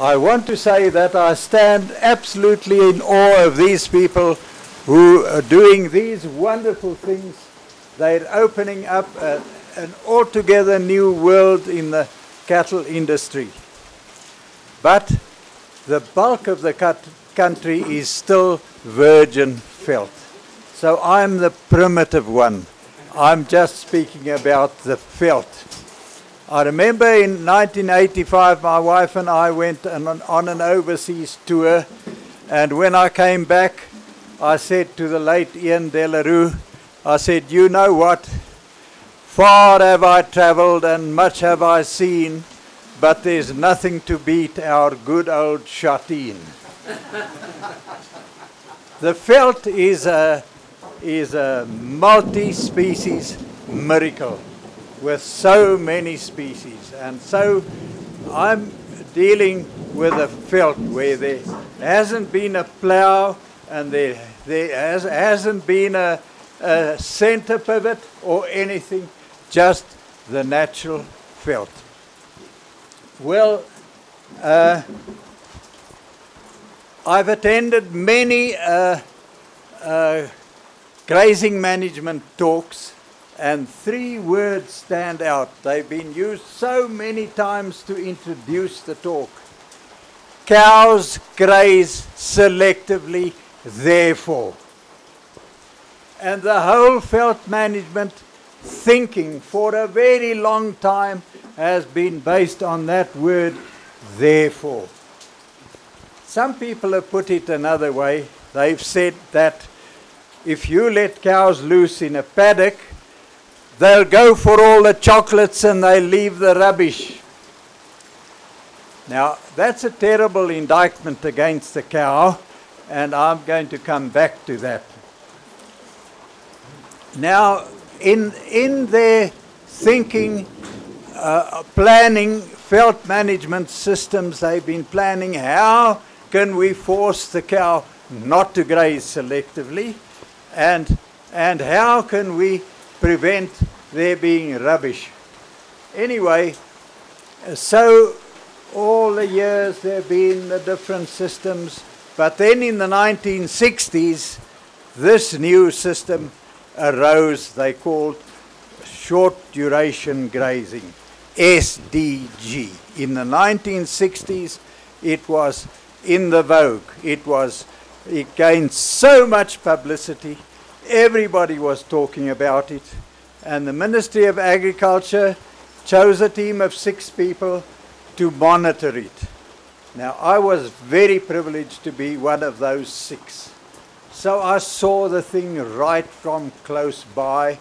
I want to say that I stand absolutely in awe of these people who are doing these wonderful things. They're opening up an altogether new world in the cattle industry. But the bulk of the country is still virgin felt. So I'm the primitive one. I'm just speaking about the felt. I remember in 1985 my wife and I went on an overseas tour, and when I came back I said to the late Ian Delarue, I said, you know what, far have I travelled and much have I seen, but there's nothing to beat our good old Shateen. The veld is a multi-species miracle with so many species, and so I'm dealing with a veld where there hasn't been a plough and there hasn't been a centre pivot or anything, just the natural veld. Well, I've attended many grazing management talks, and 3 words stand out. They've been used so many times to introduce the talk. Cows graze selectively, therefore. And the whole veld management thinking for a very long time has been based on that word, therefore. Some people have put it another way. They've said that if you let cows loose in a paddock, they'll go for all the chocolates and they'll leave the rubbish. Now, that's a terrible indictment against the cow, and I'm going to come back to that. Now, in their thinking, planning, veld management systems, they've been planning how can we force the cow not to graze selectively, and how can we prevent there being rubbish. Anyway, so all the years there have been the different systems, but then in the 1960s this new system arose. They called short duration grazing, SDG. In the 1960s it was in the vogue. It gained so much publicity. Everybody was talking about it, and the Ministry of Agriculture chose a team of 6 people to monitor it. Now, I was very privileged to be one of those 6. So I saw the thing right from close by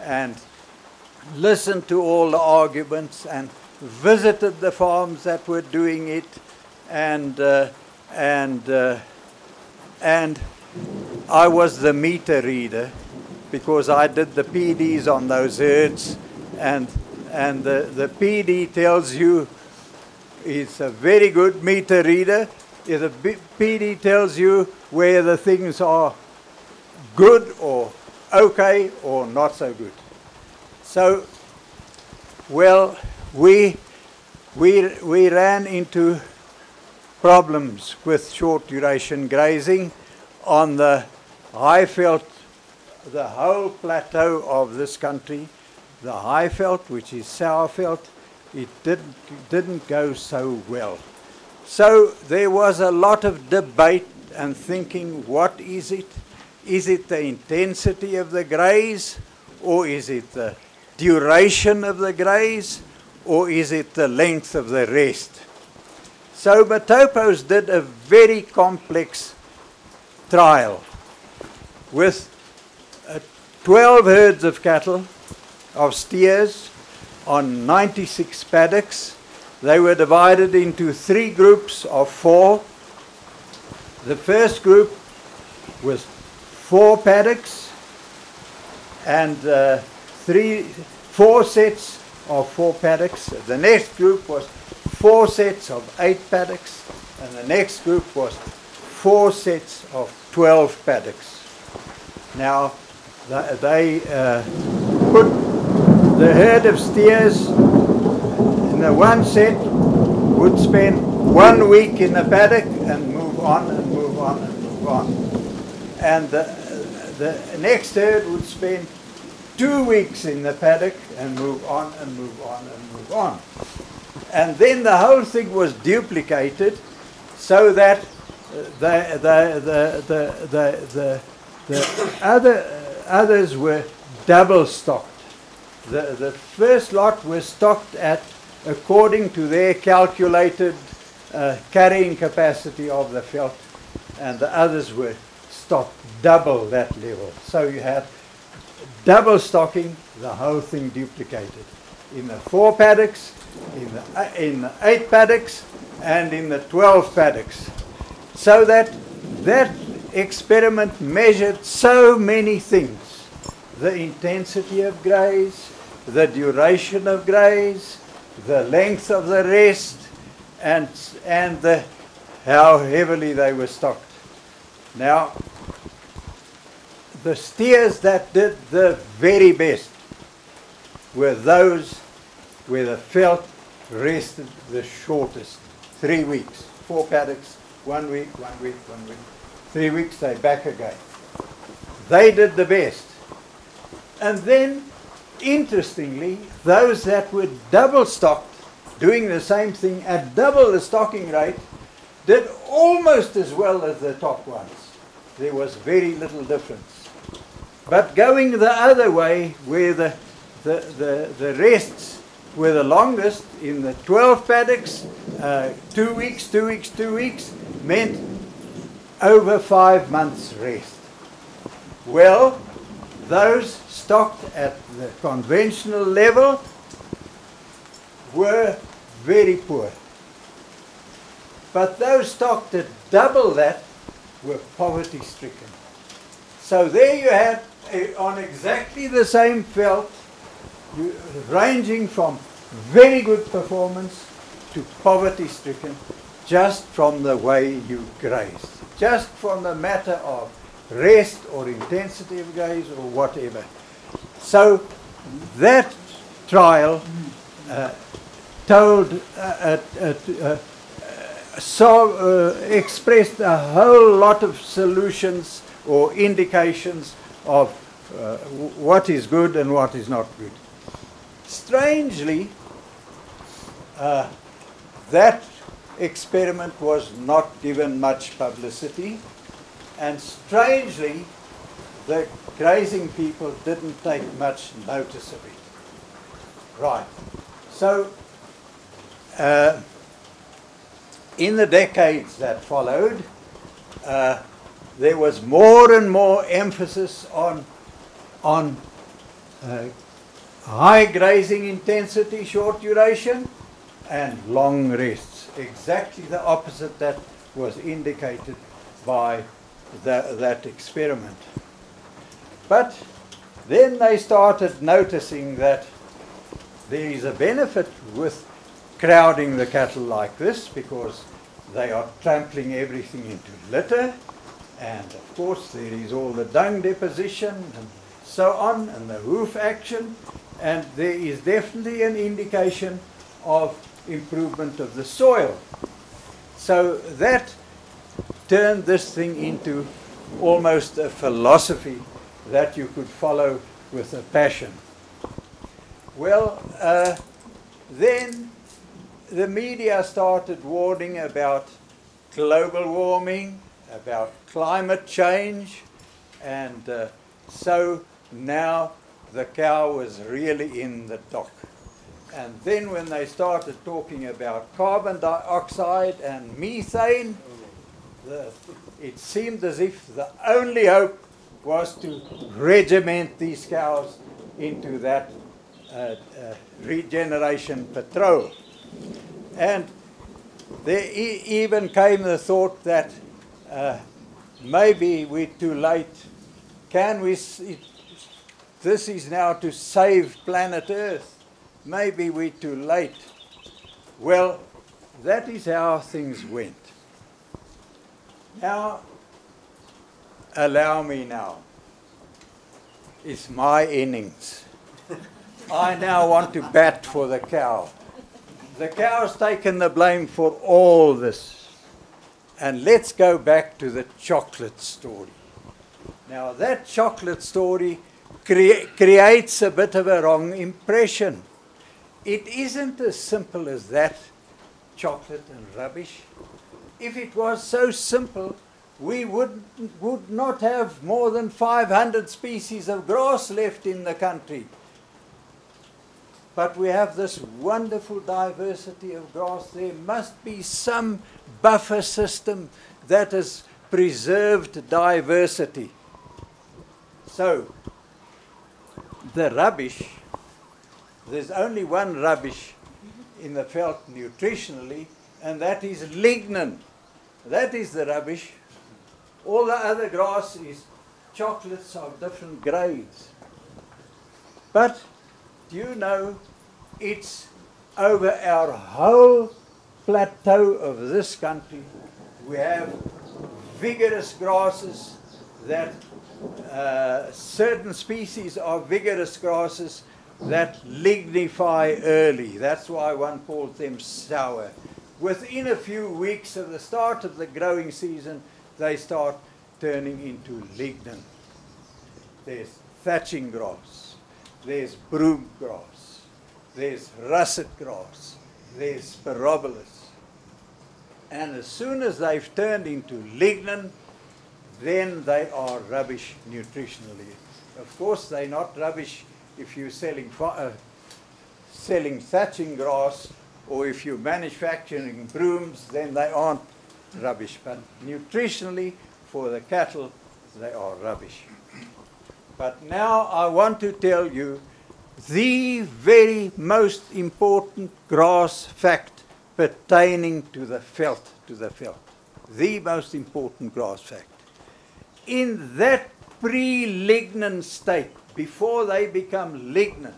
and listened to all the arguments and visited the farms that were doing it, and I was the meter reader because I did the PDs on those herds, and the PD tells you, it's a very good meter reader. If the PD tells you where the things are good or okay or not so good. So, well, we ran into problems with short duration grazing on the high veld, the whole plateau of this country. The high veld, which is sour veld, it didn't go so well. So there was a lot of debate and thinking, what is it? Is it the intensity of the graze, or is it the duration of the graze, or is it the length of the rest? So Matopos did a very complex trial with 12 herds of cattle, of steers, on 96 paddocks. They were divided into 3 groups of 4. The first group was 4 paddocks and 4 sets of 4 paddocks. The next group was 4 sets of 8 paddocks, and the next group was 4 sets of 12 paddocks. Now, they put the herd of steers in the one set would spend 1 week in the paddock and move on and move on and move on. And the next herd would spend 2 weeks in the paddock and move on and move on and move on. And then the whole thing was duplicated so that the others were double stocked. The first lot was stocked at according to their calculated carrying capacity of the veld, and the others were stocked double that level. So you had double stocking, the whole thing duplicated in the 4 paddocks, in the 8 paddocks, and in the 12 paddocks. So that experiment measured so many things: the intensity of graze, the duration of graze, the length of the rest, and how heavily they were stocked. Now, the steers that did the very best were those where the veld rested the shortest. 3 weeks, 4 paddocks, 1 week, 1 week, 1 week. 3 weeks, they back again. They did the best. And then, interestingly, those that were double stocked, doing the same thing at double the stocking rate, did almost as well as the top ones. There was very little difference. But going the other way, where the rests were the longest, in the 12 paddocks, 2 weeks, 2 weeks, 2 weeks, meant over 5 months rest. Well, those stocked at the conventional level were very poor. But those stocked at double that were poverty stricken. So there you had, on exactly the same veld, ranging from very good performance to poverty stricken, just from the way you grazed, just from the matter of rest or intensity of graze or whatever. So that trial expressed a whole lot of solutions or indications of what is good and what is not good. Strangely, that experiment was not given much publicity, and strangely, the grazing people didn't take much notice of it. Right. So, in the decades that followed, there was more and more emphasis on high grazing intensity, short duration, and long rests. Exactly the opposite that was indicated by that experiment. But then they started noticing that there is a benefit with crowding the cattle like this, because they are trampling everything into litter, and of course there is all the dung deposition and so on, and the hoof action, and there is definitely an indication of improvement of the soil. So that turned this thing into almost a philosophy that you could follow with a passion. Well, then the media started warning about global warming, about climate change, and so now the cow was really in the dock. And then when they started talking about carbon dioxide and methane, it seemed as if the only hope was to regiment these cows into that regeneration patrol. And there even came the thought that maybe we're too late. This is now to save planet Earth. Maybe we're too late. Well, that is how things went. Now, allow me now. It's my innings. I now want to bat for the cow. the cow's taken the blame for all this. And let's go back to the chocolate story. Now that chocolate story creates a bit of a wrong impression. It isn't as simple as that, chocolate and rubbish. If it was so simple, we would not have more than 500 species of grass left in the country. But we have this wonderful diversity of grass. There must be some buffer system that has preserved diversity. So, the rubbish, there's only one rubbish in the veld nutritionally, and that is lignin. That is the rubbish. All the other grass is chocolates of different grades. But do you know, it's over our whole plateau of this country, we have vigorous grasses that certain species of vigorous grasses that lignify early. That's why one calls them sour. Within a few weeks of the start of the growing season, they start turning into lignin. There's thatching grass, there's broom grass, there's russet grass, there's spirobolus. And as soon as they've turned into lignin, then they are rubbish nutritionally. Of course, they're not rubbish if you're selling thatching grass, or if you're manufacturing brooms, then they aren't rubbish. But nutritionally, for the cattle, they are rubbish. But now I want to tell you the very most important grass fact pertaining to the veld, the most important grass fact. In that pre-lignin state, before they become lignin,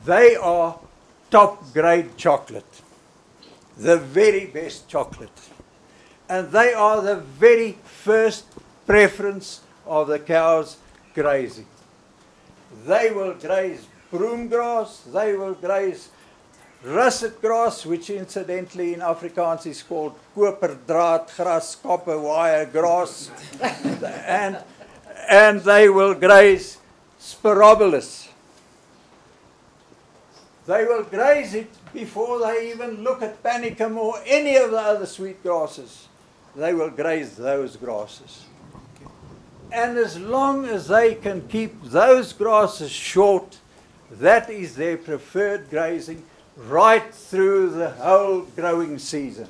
they are top grade chocolate, the very best chocolate. And they are the very first preference of the cows grazing. They will graze broom grass, they will graze russet grass, which incidentally in Afrikaans is called koperdraadgras, copper wire grass, and they will graze spirobolus. They will graze it before they even look at panicum or any of the other sweet grasses. They will graze those grasses. And as long as they can keep those grasses short, that is their preferred grazing right through the whole growing season.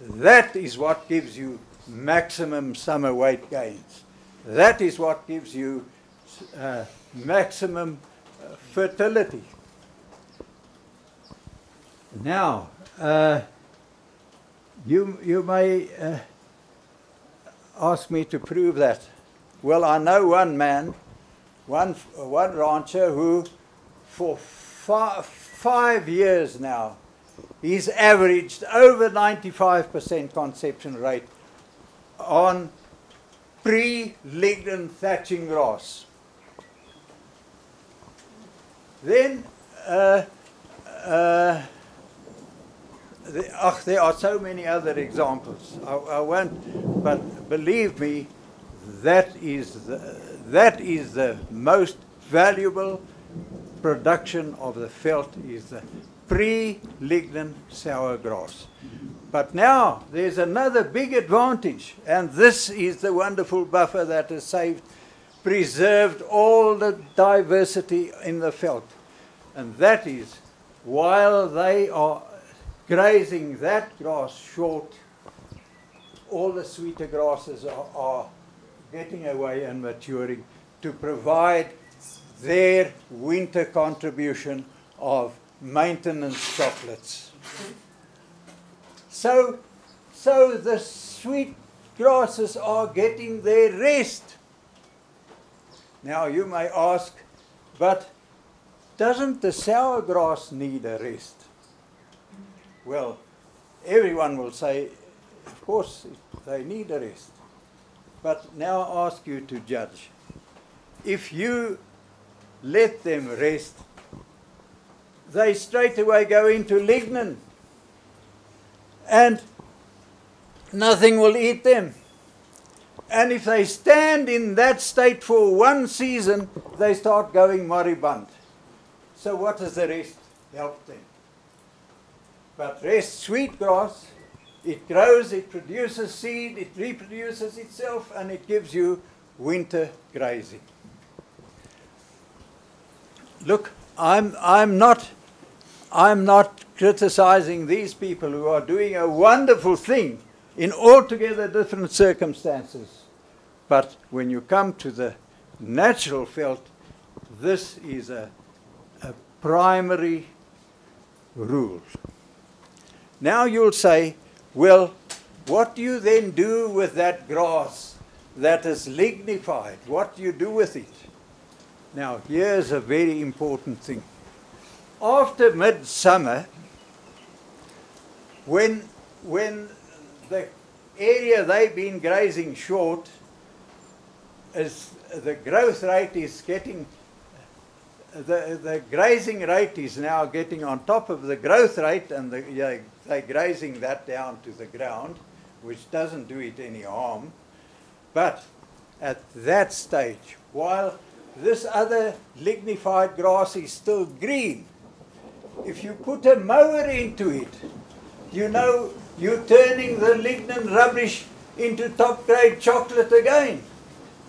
That is what gives you maximum summer weight gains. That is what gives you maximum fertility. Now, you may ask me to prove that. Well, I know one man, one rancher who for 5 years now, he's averaged over 95% conception rate on pre-lignin thatching grass. Then, there are so many other examples. I won't, but believe me, that is the most valuable production of the veld, is the pre-lignin sour grass. But now there's another big advantage, and this is the wonderful buffer that has preserved all the diversity in the veld. And that is, while they are grazing that grass short, all the sweeter grasses are getting away and maturing to provide their winter contribution of maintenance chocolates. So the sweet grasses are getting their rest. Now you may ask, but doesn't the sour grass need a rest? Well, everyone will say, of course, they need a rest. But now I ask you to judge. If you let them rest, they straight away go into lignin, and nothing will eat them. And if they stand in that state for one season, they start going moribund. So what does the rest help them? But rest sweetgrass, it grows, it produces seed, it reproduces itself, and it gives you winter grazing. Look, I'm not criticizing these people who are doing a wonderful thing in altogether different circumstances. But when you come to the natural veld, this is a primary rule. Now you'll say, well, what do you then do with that grass that is lignified? What do you do with it? Now, here's a very important thing. After midsummer, when the area they've been grazing short, as the growth rate is getting, the grazing rate is now getting on top of the growth rate, and they're grazing that down to the ground, which doesn't do it any harm. But at that stage, while this other lignified grass is still green, if you put a mower into it, you know you're turning the lignin rubbish into top-grade chocolate again.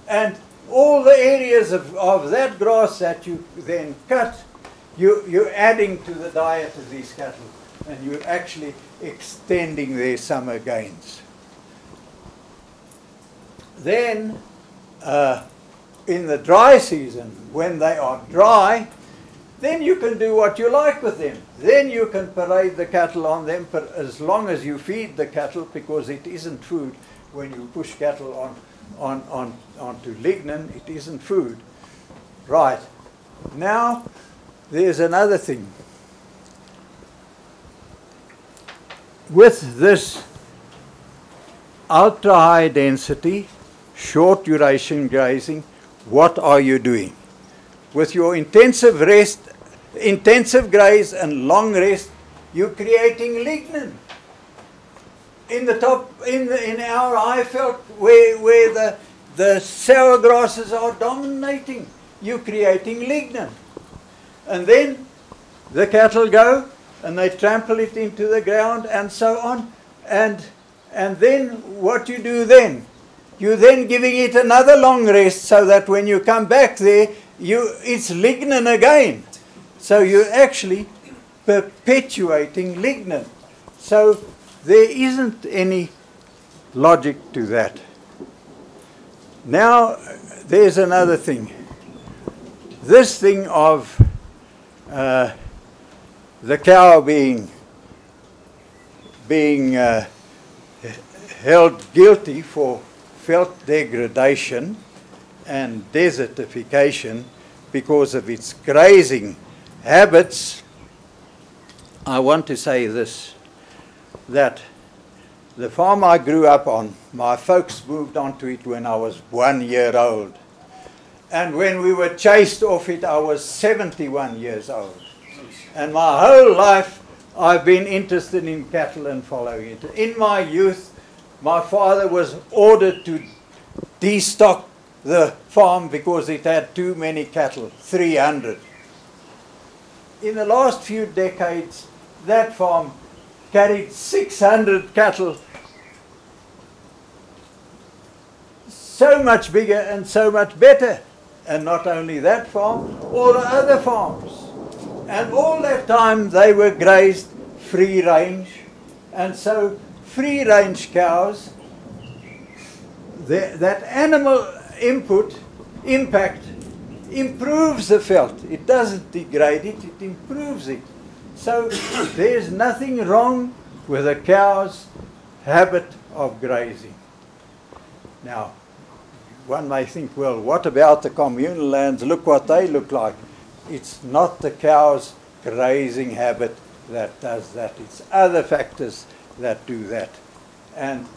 And all the areas of that grass that you then cut, you're adding to the diet of these cattle, and you're actually extending their summer gains. Then, in the dry season, when they are dry, then you can do what you like with them. Then you can parade the cattle on them for as long as you feed the cattle, because it isn't food. When you push cattle onto lignin, it isn't food. Right. Now, there's another thing. With this ultra-high density, short duration grazing, what are you doing? With your intensive graze and long rest, you're creating lignin. In our high veld, where the sour grasses are dominating, you're creating lignin. And then the cattle go and they trample it into the ground and so on. And then what you do then? You're then giving it another long rest, so that when you come back there, it's lignin again. So you're actually perpetuating lignin. So there isn't any logic to that. Now, there's another thing. This thing of the cow being held guilty for veld degradation and desertification because of its grazing habits, I want to say this, that the farm I grew up on, my folks moved onto it when I was 1 year old. And when we were chased off it, I was 71 years old. And my whole life, I've been interested in cattle and following it. In my youth, my father was ordered to destock the farm because it had too many cattle, 300. In the last few decades, that farm carried 600 cattle, so much bigger and so much better. And not only that farm, all the other farms. And all that time they were grazed free range. And so free range cows, that animal impact improves the veld. It doesn't degrade it, it improves it. So there's nothing wrong with a cow's habit of grazing. Now, one may think, well, what about the communal lands? Look what they look like. It's not the cow's grazing habit that does that. It's other factors that do that. And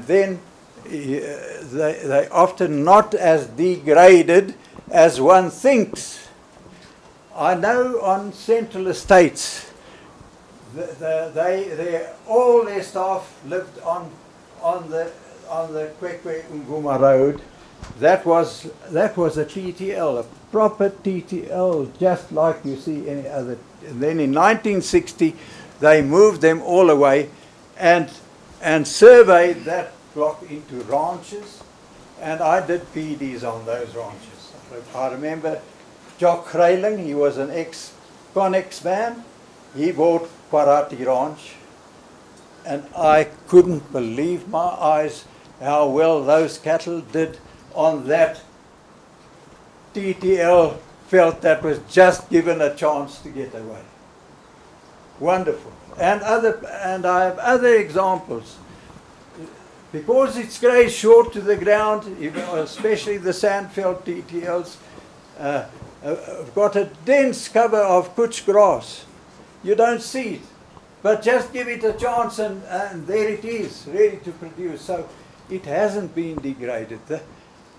then they're often not as degraded as one thinks. I know on Central Estates, all their staff lived on the Kwekwe Umvuma Road. That was a TTL, a proper TTL, just like you see any other. And then in 1960, they moved them all away and surveyed that block into ranches, and I did PDs on those ranches. I remember Jock Grayling, he was an ex-Connex man. He bought Kwarati Ranch, and I couldn't believe my eyes how well those cattle did on that TTL felt that was just given a chance to get away. Wonderful. And I have other examples. Because it's grazed short to the ground, especially the Sandveld TTLs, have got a dense cover of Kutch grass. You don't see it, but just give it a chance and there it is, ready to produce. So it hasn't been degraded.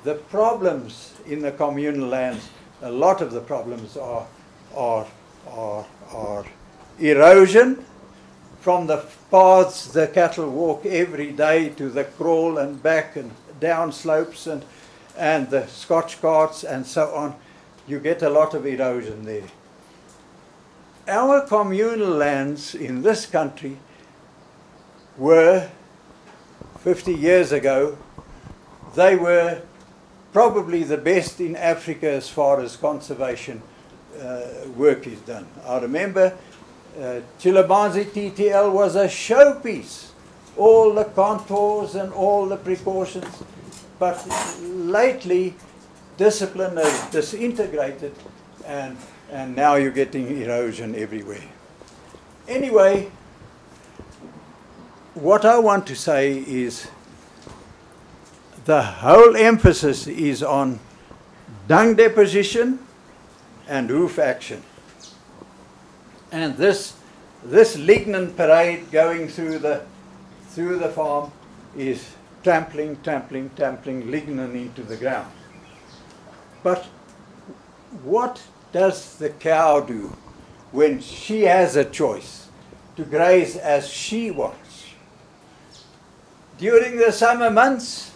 The problems in the communal lands, a lot of the problems are erosion from the paths the cattle walk every day to the kraal and back and down slopes and the Scotch carts and so on. You get a lot of erosion there. Our communal lands in this country were, 50 years ago, they were probably the best in Africa as far as conservation work is done. I remember Chilabanzi TTL was a showpiece, all the contours and all the precautions, but lately discipline has disintegrated and now you're getting erosion everywhere. Anyway, what I want to say is the whole emphasis is on dung deposition and hoof action. And this lignin parade going through the farm is trampling lignin into the ground. But what does the cow do when she has a choice to graze as she wants? During the summer months,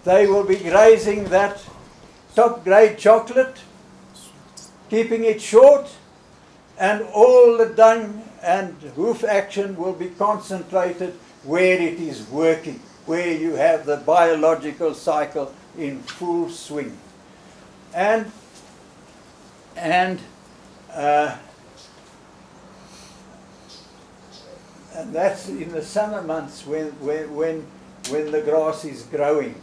they will be grazing that top grade chocolate, keeping it short, and all the dung and hoof action will be concentrated where it is working, where you have the biological cycle in full swing. And that's in the summer months when the grass is growing.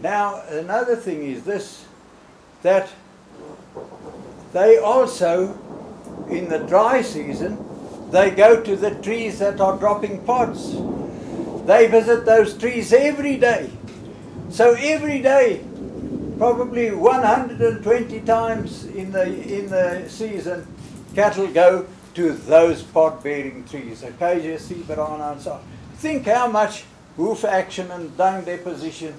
Now another thing is this, that they also, in the dry season, they go to the trees that are dropping pods. They visit those trees every day. So every day, probably 120 times in the season, cattle go to those pod-bearing trees, Acacia, Ceberana and so on. Think how much hoof action and dung deposition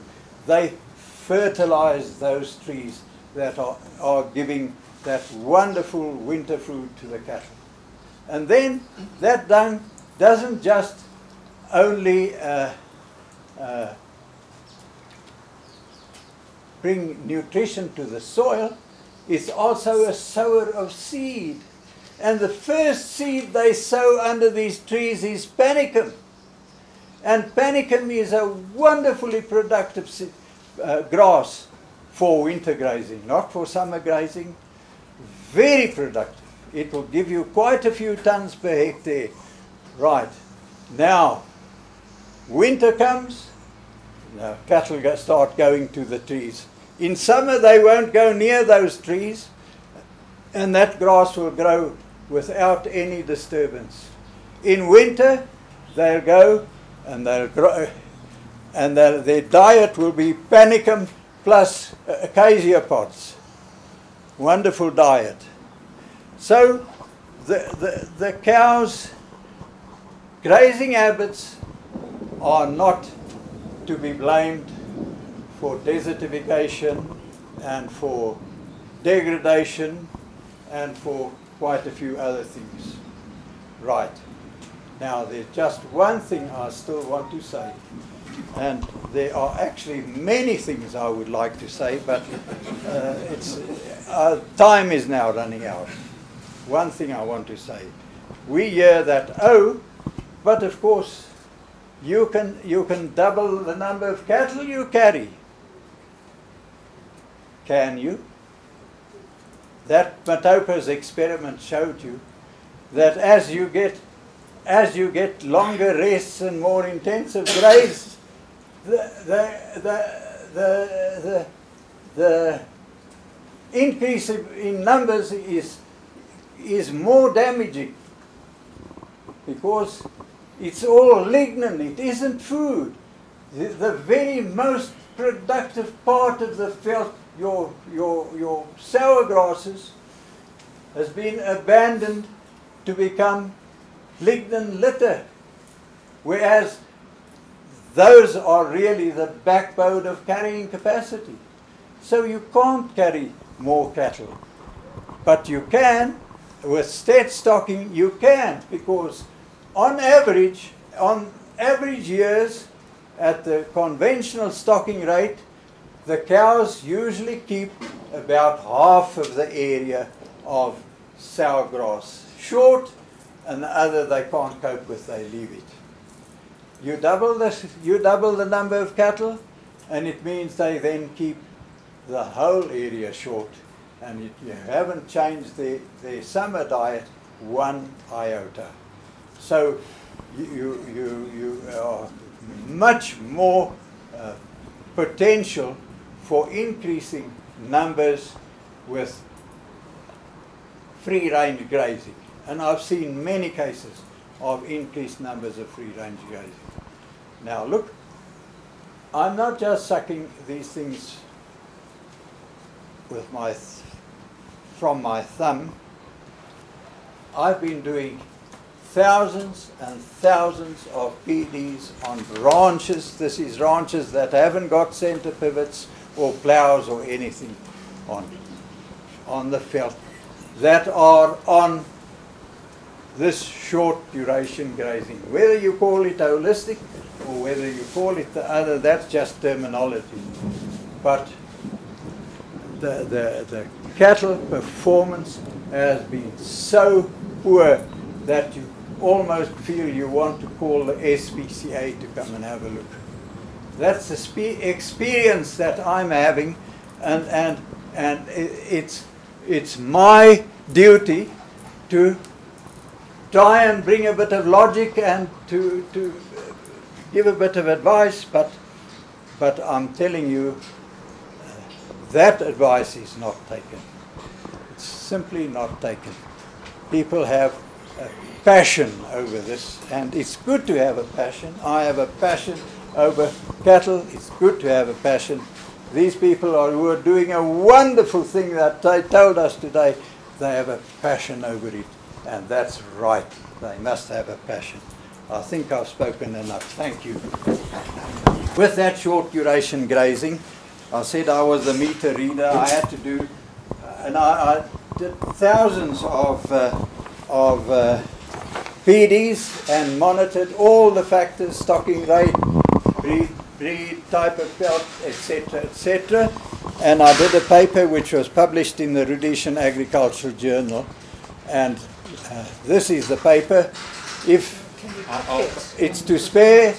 they fertilize those trees that are giving that wonderful winter food to the cattle. And then that dung doesn't just only bring nutrition to the soil, it's also a sower of seed. And the first seed they sow under these trees is panicum. And panicum is a wonderfully productive grass for winter grazing, not for summer grazing. Very productive. It will give you quite a few tons per hectare. Right. Now, winter comes, now cattle start going to the trees. In summer they won't go near those trees, and that grass will grow without any disturbance. In winter they'll go and they'll grow, and their diet will be panicum plus acacia pods. Wonderful diet. So the cows' grazing habits are not to be blamed for desertification and for degradation and for quite a few other things. Right. Now, there's just one thing I still want to say, and there are actually many things I would like to say, but time is now running out. One thing I want to say. We hear that, oh, but of course, you can double the number of cattle you carry. Can you? That Matopa's experiment showed you that as you get longer rests and more intensive graze, the increase in numbers is more damaging, because it's all lignin, it isn't food. The very most productive part of the veld, your sour grasses, has been abandoned to become lignin litter, whereas those are really the backbone of carrying capacity. So you can't carry more cattle, but you can, with stead stocking you can, because on average years, at the conventional stocking rate, the cows usually keep about half of the area of sour grass short, and the other they can't cope with, they leave it. You double the number of cattle, and it means they then keep the whole area short, and you haven't changed their summer diet one iota. So you are much more potential for increasing numbers with free-range grazing. And I've seen many cases of increased numbers of free-range grazing. Now look, I'm not just sucking these things with from my thumb. I've been doing thousands and thousands of PDs on ranches. This is ranches that haven't got center pivots or plows or anything on the veld, that are on this short duration grazing. Whether you call it holistic or whether you call it the other, that's just terminology. But the cattle performance has been so poor that you almost feel you want to call the SPCA to come and have a look. That's the experience that I'm having, and it's my duty to try and bring a bit of logic and to give a bit of advice, but I'm telling you, that advice is not taken. It's simply not taken. People have a passion over this, and it's good to have a passion. I have a passion over cattle. It's good to have a passion. These people who are doing a wonderful thing that they told us today, they have a passion over it, and that's right. They must have a passion. I think I've spoken enough. Thank you. With that short duration grazing, I said I was the meter reader. I had to do, and I did thousands of PDs and monitored all the factors: stocking rate, breed, type of veld, etc., etc. And I did a paper which was published in the Rhodesian Agricultural Journal. And this is the paper. If it's to spare,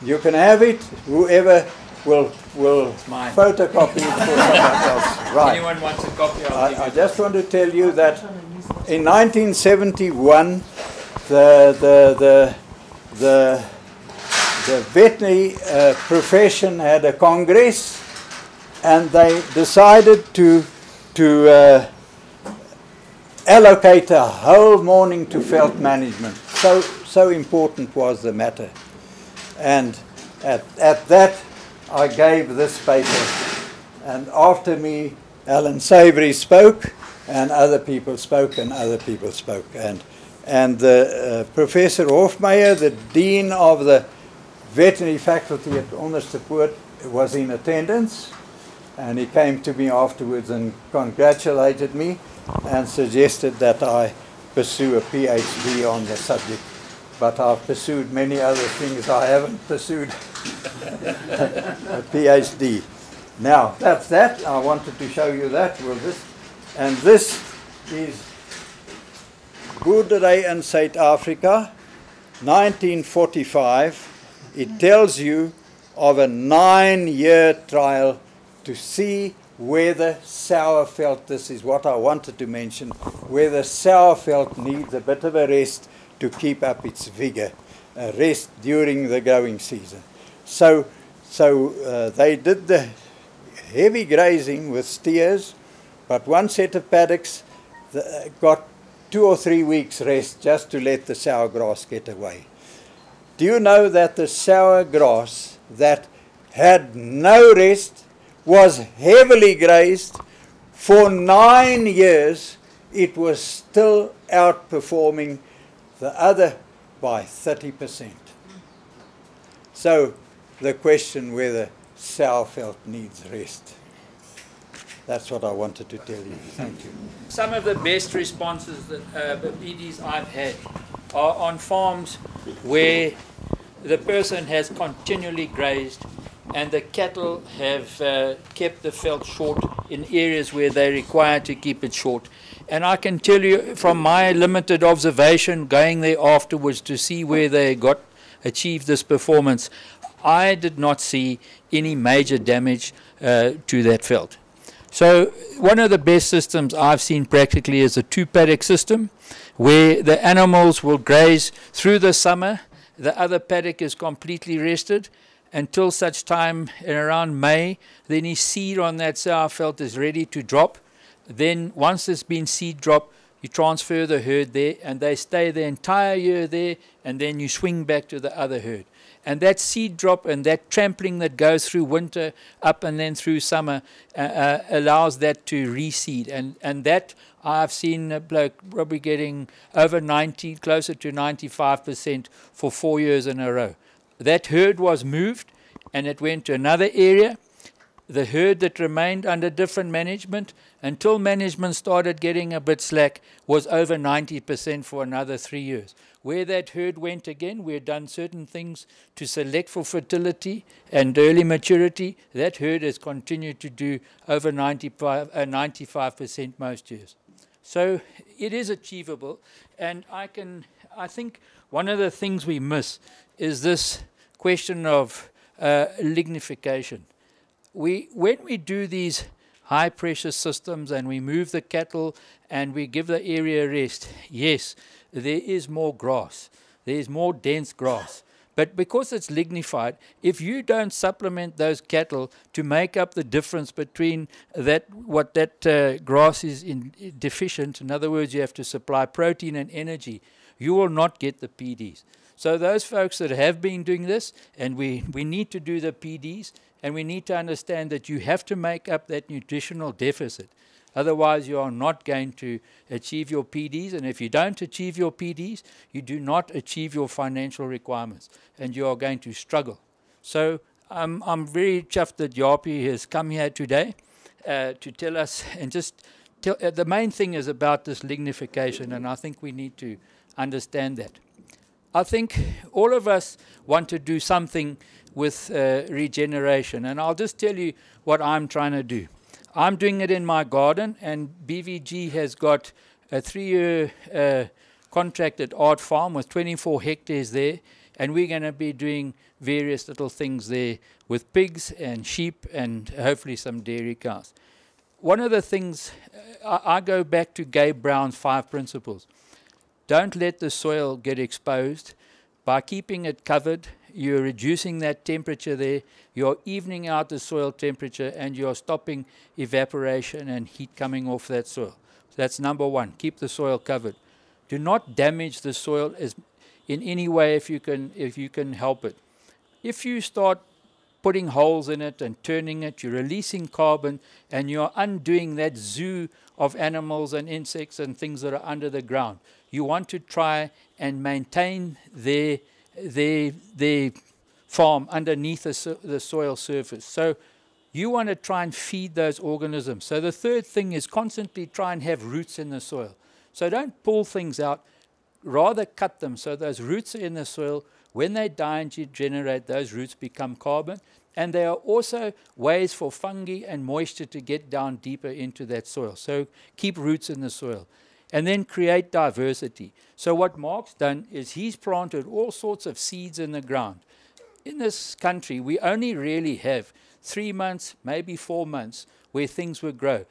you can have it. Whoever will photocopy it for someone else. Right. Anyone wants a copy? I just want to tell you that in 1971, the veterinary profession had a congress, and they decided to allocate a whole morning to veld management. So important was the matter. And at that, I gave this paper. And after me, Alan Savory spoke, and other people spoke, and other people spoke. And Professor Hofmeyer, the Dean of the Veterinary Faculty at Onderstepoort, was in attendance. And he came to me afterwards and congratulated me. and suggested that I pursue a PhD on the subject. But I've pursued many other things. I haven't pursued a PhD. Now, that's that. I wanted to show you that. And this is Boerdery in South Africa, 1945. It tells you of a 9-year trial to see whether Sauerveld, this is what I wanted to mention, whether Sauerveld needs a bit of a rest to keep up its vigor, a rest during the growing season. So they did the heavy grazing with steers, but one set of paddocks got 2 or 3 weeks rest just to let the sour grass get away. Do you know that the sour grass that had no rest was heavily grazed for 9 years? It was still outperforming the other by 30%. So the question whether Sauerveld needs rest. That's what I wanted to tell you. Thank you. Some of the best responses that the PDs I've had are on farms where the person has continually grazed and the cattle have kept the veld short in areas where they're required to keep it short. And I can tell you from my limited observation, going there afterwards to see where they achieved this performance, I did not see any major damage to that veld. So one of the best systems I've seen practically is a 2-paddock system where the animals will graze through the summer. The other paddock is completely rested until such time in around May. Then his seed on that Sauerveld is ready to drop. Then once there's been seed drop, you transfer the herd there and they stay the entire year there, and then you swing back to the other herd. And that seed drop and that trampling that goes through winter up and then through summer allows that to reseed. And that I've seen a bloke probably getting over 90, closer to 95% for 4 years in a row. That herd was moved and it went to another area. The herd that remained under different management until management started getting a bit slack was over 90% for another 3 years. Where that herd went again, we had done certain things to select for fertility and early maturity. That herd has continued to do over 95% most years. So it is achievable, and I think one of the things we miss is this question of lignification. When we do these high pressure systems and we move the cattle and we give the area rest, yes, there is more grass, there is more dense grass. But because it's lignified, if you don't supplement those cattle to make up the difference between what that grass is deficient, in other words, you have to supply protein and energy, you will not get the PDs. So those folks that have been doing this, and we need to do the PDs, and we need to understand that you have to make up that nutritional deficit. Otherwise, you are not going to achieve your PDs. And if you don't achieve your PDs, you do not achieve your financial requirements. And you are going to struggle. So I'm very chuffed that Japie has come here today to tell us. And just tell, the main thing is about this lignification. And I think we need to understand that. I think all of us want to do something with regeneration. And I'll just tell you what I'm trying to do. I'm doing it in my garden, and BVG has got a 3-year contract at Art Farm with 24 hectares there, and we're going to be doing various little things there with pigs and sheep and hopefully some dairy cows. One of the things, I go back to Gabe Brown's 5 principles. Don't let the soil get exposed. By keeping it covered, you're reducing that temperature there, you're evening out the soil temperature, and you're stopping evaporation and heat coming off that soil. So that's number one, keep the soil covered. Do not damage the soil in any way if you can help it. If you start putting holes in it and turning it, you're releasing carbon, and you're undoing that zoo of animals and insects and things that are under the ground. You want to try and maintain their farm underneath the soil surface. So you want to try and feed those organisms. So the third thing is constantly try and have roots in the soil. So don't pull things out, rather cut them so those roots are in the soil. When they die and degenerate, those roots become carbon. And there are also ways for fungi and moisture to get down deeper into that soil. So keep roots in the soil. And then create diversity. So what Mark's done is he's planted all sorts of seeds in the ground. In this country, we only really have 3 months, maybe 4 months, where things will grow.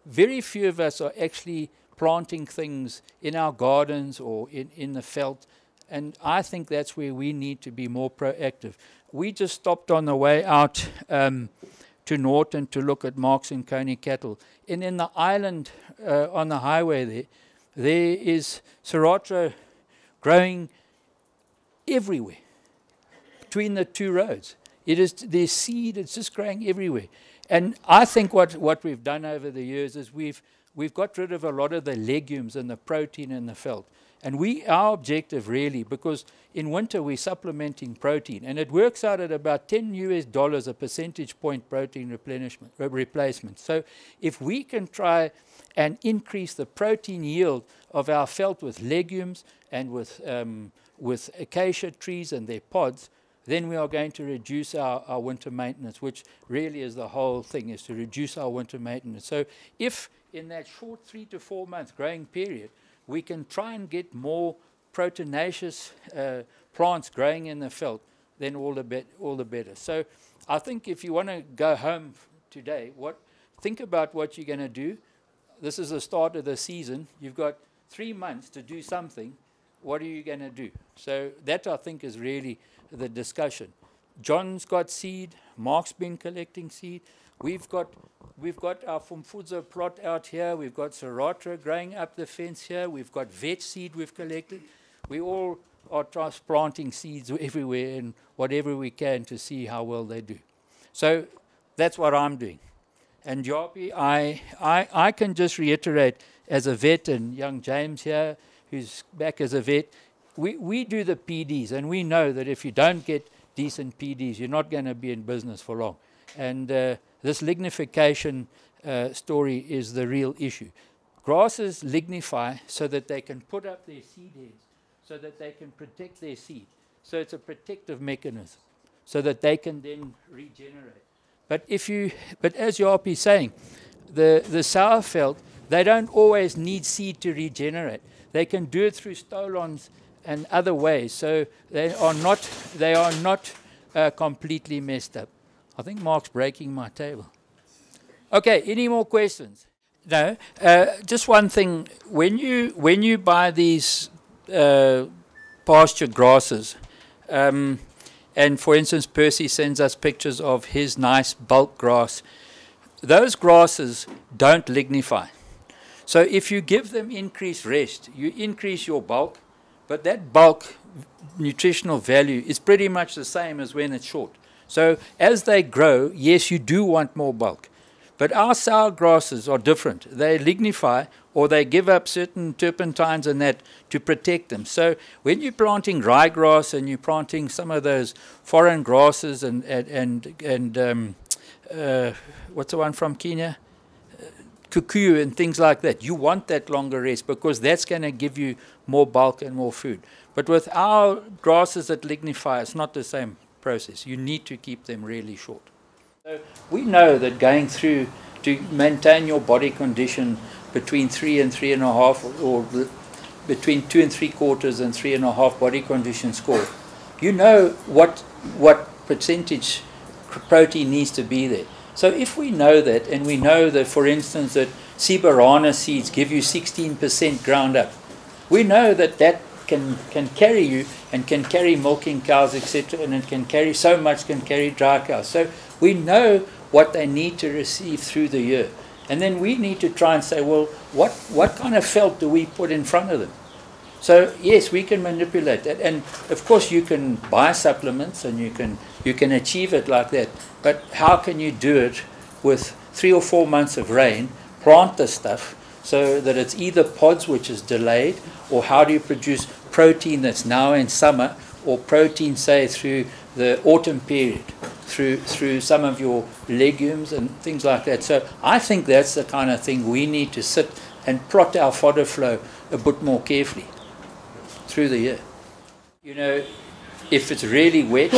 Very few of us are actually planting things in our gardens or in the veld. And I think that's where we need to be more proactive. We just stopped on the way out to Norton to look at Marks and Coney cattle. And in the island on the highway there is Sriracha growing everywhere between the two roads. There's seed, it's just growing everywhere. And I think what we've done over the years is we've got rid of a lot of the legumes and the protein in the veld. And our objective really, because in winter we're supplementing protein, and it works out at about $10 a percentage point protein replacement. So if we can try and increase the protein yield of our veld with legumes and with acacia trees and their pods, then we are going to reduce our winter maintenance, which really is the whole thing, is to reduce our winter maintenance. So if in that short 3 to 4 month growing period, we can try and get more proteinaceous plants growing in the veld, then all the better. So I think if you want to go home today, think about what you're going to do. This is the start of the season. You've got 3 months to do something. What are you going to do? So that, I think, is really the discussion. John's got seed. Mark's been collecting seed. We've got our Fumfuzo plot out here. We've got Sriracha growing up the fence here. We've got vetch seed we've collected. We all are transplanting seeds everywhere and whatever we can to see how well they do. So that's what I'm doing. And Japie, I can just reiterate, as a vet, and young James here, who's back as a vet, we do the PDs, and we know that if you don't get decent PDs, you're not going to be in business for long. And this lignification story is the real issue. Grasses lignify so that they can put up their seed heads, so that they can protect their seed. So it's a protective mechanism, so that they can then regenerate. But as Japie is saying, the sour veld, they don't always need seed to regenerate. They can do it through stolons and other ways. So they are not completely messed up. I think Mark's breaking my table. Okay, any more questions? No. Just one thing. When you buy these pasture grasses, and for instance, Percy sends us pictures of his nice bulk grass. Those grasses don't lignify. So if you give them increased rest, you increase your bulk, but that bulk nutritional value is pretty much the same as when it's short. So as they grow, yes, you do want more bulk. But our sour grasses are different. They lignify, or they give up certain turpentines and that to protect them. So when you're planting ryegrass and you're planting some of those foreign grasses and what's the one from Kenya? Cuckoo and things like that, you want that longer rest because that's going to give you more bulk and more food. But with our grasses that lignify, it's not the same process. You need to keep them really short. So we know that going through to maintain your body condition between 3 and 3.5, or between 2 3/4 and 3.5 body condition score, you know what percentage protein needs to be there. So if we know that, and we know that, for instance, that Cibarana seeds give you 16% ground up, we know that that can carry you and can carry milking cows, etc., and it can carry so much, can carry dry cows. So we know what they need to receive through the year. And then we need to try and say, well, what kind of felt do we put in front of them? So yes, we can manipulate that. And of course you can buy supplements and you can achieve it like that. But how can you do it with 3 or 4 months of rain, plant the stuff so that it's either pods, which is delayed, or how do you produce protein that's now in summer, or protein, say, through the autumn period? through some of your legumes and things like that. So I think that's the kind of thing we need to sit and plot our fodder flow a bit more carefully through the year. You know, if it's really wet,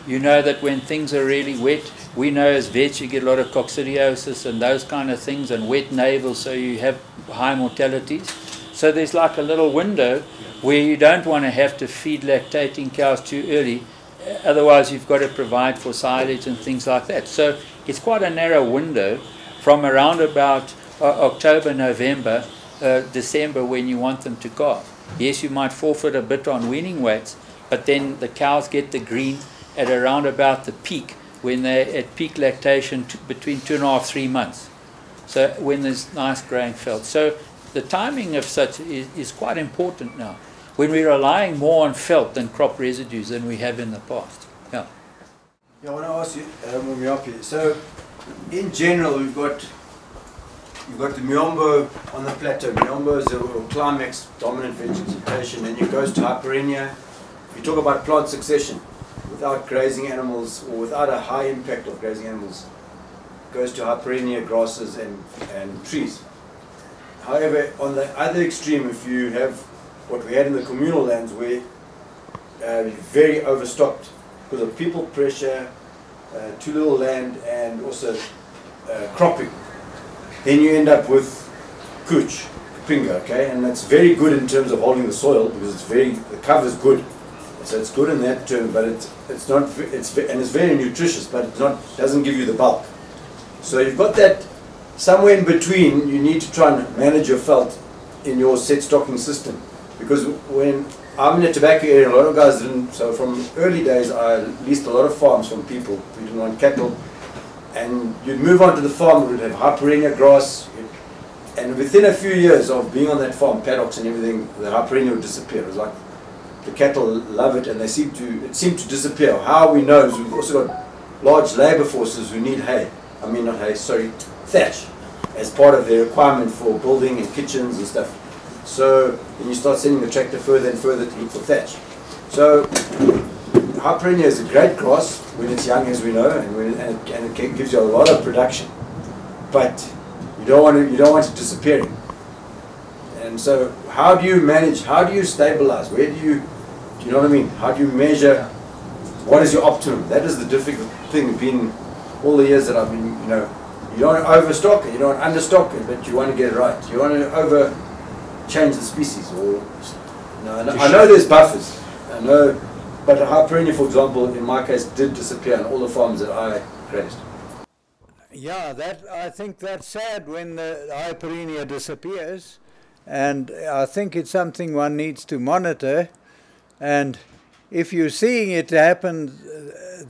you know that when things are really wet, we know as vets you get a lot of coccidiosis and those kind of things, and wet navel, so you have high mortalities. So there's like a little window where you don't want to have to feed lactating cows too early, otherwise you've got to provide for silage and things like that. So it's quite a narrow window from around about October, November, December, when you want them to calve. Yes, you might forfeit a bit on weaning weights, but then the cows get the green at around about the peak, when they're at peak lactation between 2.5 to 3 months. So when there's nice growing felt. So the timing of such is quite important now, when we're relying more on felt than crop residues than we have in the past. Yeah. Yeah, I want to ask you, Mumiapi, so in general you've got the Miombo on the plateau. Miombo is a climax dominant vegetation, and it goes to hyperrhenia. You talk about plant succession without grazing animals, or without a high impact of grazing animals, goes to hyperrhenia, grasses and trees. However, on the other extreme, if you have what we had in the communal lands, where you're very overstocked because of people pressure, too little land, and also cropping, then you end up with cooch, kupinga, okay, and that's very good in terms of holding the soil, because the cover is good. So it's good in that term, but it's not, and it's very nutritious, but doesn't give you the bulk. So you've got that somewhere in between. You need to try and manage your felt in your set stocking system, because when I'm in the tobacco area, a lot of guys didn't. So from early days, I leased a lot of farms from people who didn't want cattle, and you'd move on to the farm, it would have hyperrhenia grass, and within a few years of being on that farm, paddocks and everything, the hyperrhenia would disappear. It was like the cattle love it, and it seemed to disappear. How we know is we've also got large labour forces who need hay. I mean not hay, sorry, thatch, as part of their requirement for building and kitchens and stuff. So then you start sending the tractor further and further to look for thatch. So hyperrhenia is a great grass when it's young, as we know, and it gives you a lot of production. But you don't want it disappearing. And so how do you manage? How do you stabilize? Where do you know what I mean? How do you measure? What is your optimum? That is the difficult thing. Been all the years that I've been, you don't want to overstock it, you don't want to understock it, but you want to get it right. You want to change the species, or I know there's buffers. I know, but hyperrhenia, for example, in my case, did disappear on all the farms that I grazed. Yeah, I think that's sad when the hyperrhenia disappears, and I think it's something one needs to monitor. And if you're seeing it happen,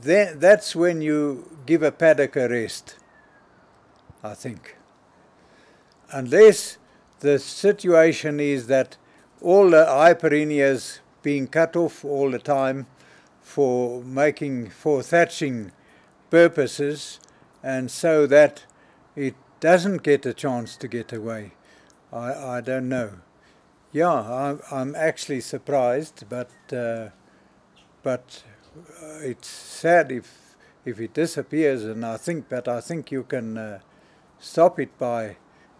then that's when you give a paddock a rest, I think. Unless the situation is that all the hyperrhenias being cut off all the time for thatching purposes, and so that it doesn't get a chance to get away. I don't know. Yeah, I'm actually surprised, but it's sad if it disappears, and I think you can stop it by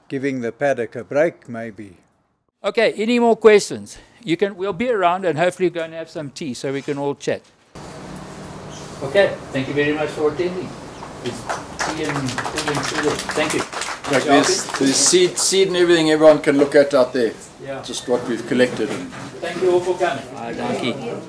giving the paddock a break, maybe. Okay, any more questions? We'll be around, and hopefully go and have some tea so we can all chat. Okay, thank you very much for attending. Thank you. Like there's seed and everything everyone can look at out there. Yeah. Just what we've collected. Thank you all for coming. Bye, thank you.